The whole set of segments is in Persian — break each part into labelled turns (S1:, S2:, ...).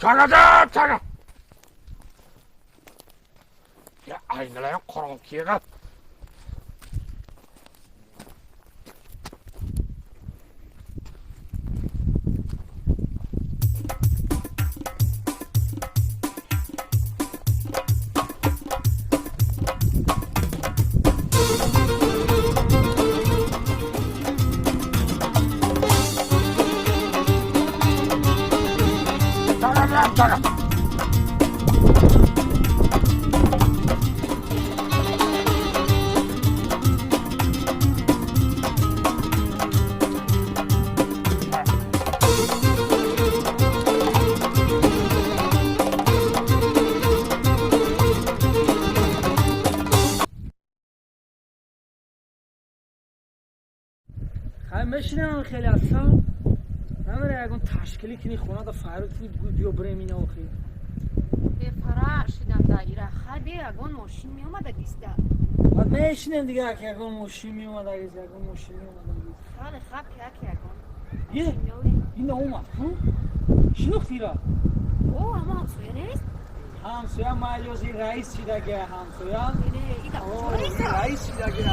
S1: Çaka. Ya aynalar karanlığa. Çaka.
S2: همشون خیلی اصلا نمیره اگه تشکیلی کنی خونه دا فایرو کنی بیا بریم اینا آخی
S3: به فرار شدم دایره خدی اگه ماشین می اومده گیسته
S2: و میشنیم دیگه اگه اگه ماشین می اومده گیست اگه ماشین می اومده گیست
S3: خیلی خواب که اگه
S2: یه این اومد شنوختی را
S3: او اما همسویه نیست؟
S2: همسویا مالیوزی رئیس چی دگه همسویا
S3: اینه ایده
S2: اوه رئیس چی دگه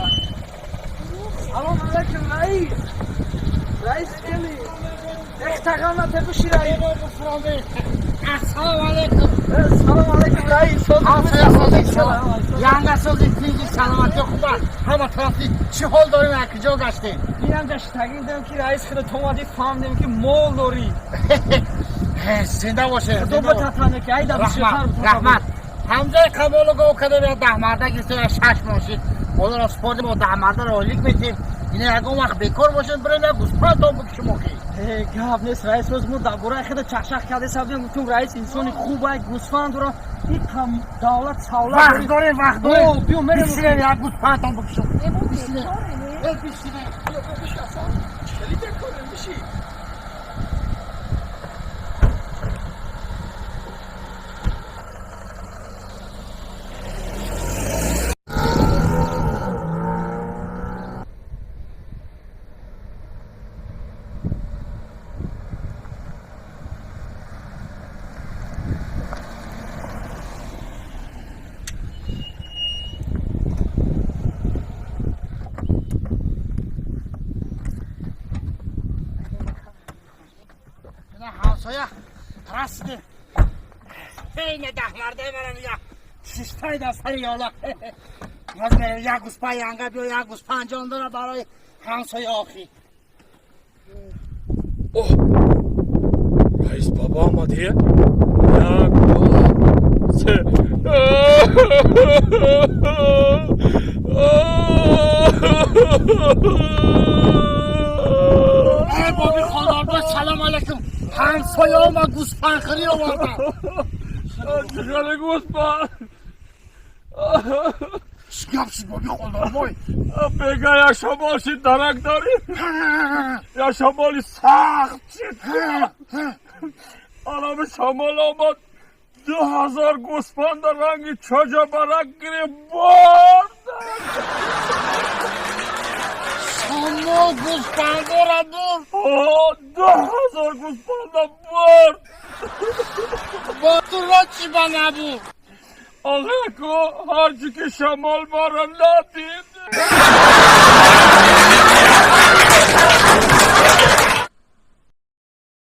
S2: سلام علیکم رئیس کلی اختقام نتبوشی رئیس
S1: السلام علیکم.
S2: سلام علیکم رئیس
S1: یانگا سوزی تیجی سلامتی خوبه همه طرفی چی حال داریم اکی جا گشتیم
S2: اینم داشتگیم دیدم که رئیس خیلی تو مادی فهمیدیم که مول داری
S1: زنده باشه
S2: دو بتاتانه که ایده
S1: رحمت همزه کمالو گو کده بیا 10 مرده گیسته 6 ماشین اولا را سپردیم و 10 مرده را اولیک میتیم اینه اگه اون وقت بیکار باشن برای نه گوسپند تا بکشم آخی
S2: گفت نیست رئیس روز مو دگوره خیلی چخشخ کرده سبزیم گفتم رئیس انسانی خوبه گوسفند را این کم دولت سهولت
S1: وقت داریم
S2: بیو میرم
S1: بیشتره یک گوسپند تا بکشم
S3: بیشتره
S2: چلی بکنم میشی
S1: همسایه رسیدیم این 10 مرده برم یا شیشتای دستری یالا از میرم یک گوسپند یانگا بیا یک گوسپند جان داره برای همسایه آخی
S4: اوه رئیس بابا آمده یک دو سه
S1: ای بابی خانم سلام علیکم همسایه ها ما گوسپند خری آوردن
S4: چقدر گوسپند
S1: شگفت بابی خانم بای
S4: بگه یا شمالشی درک داری یا شمالی سخت شد حالا به شمال آمد 2000 گوسپند رنگی چجا برک گیری برد
S1: شما گوسپند را برد
S4: 2000 گوسپند برد
S1: با تو را چی با نبود
S4: آقا هرچی که شمال بارم ندید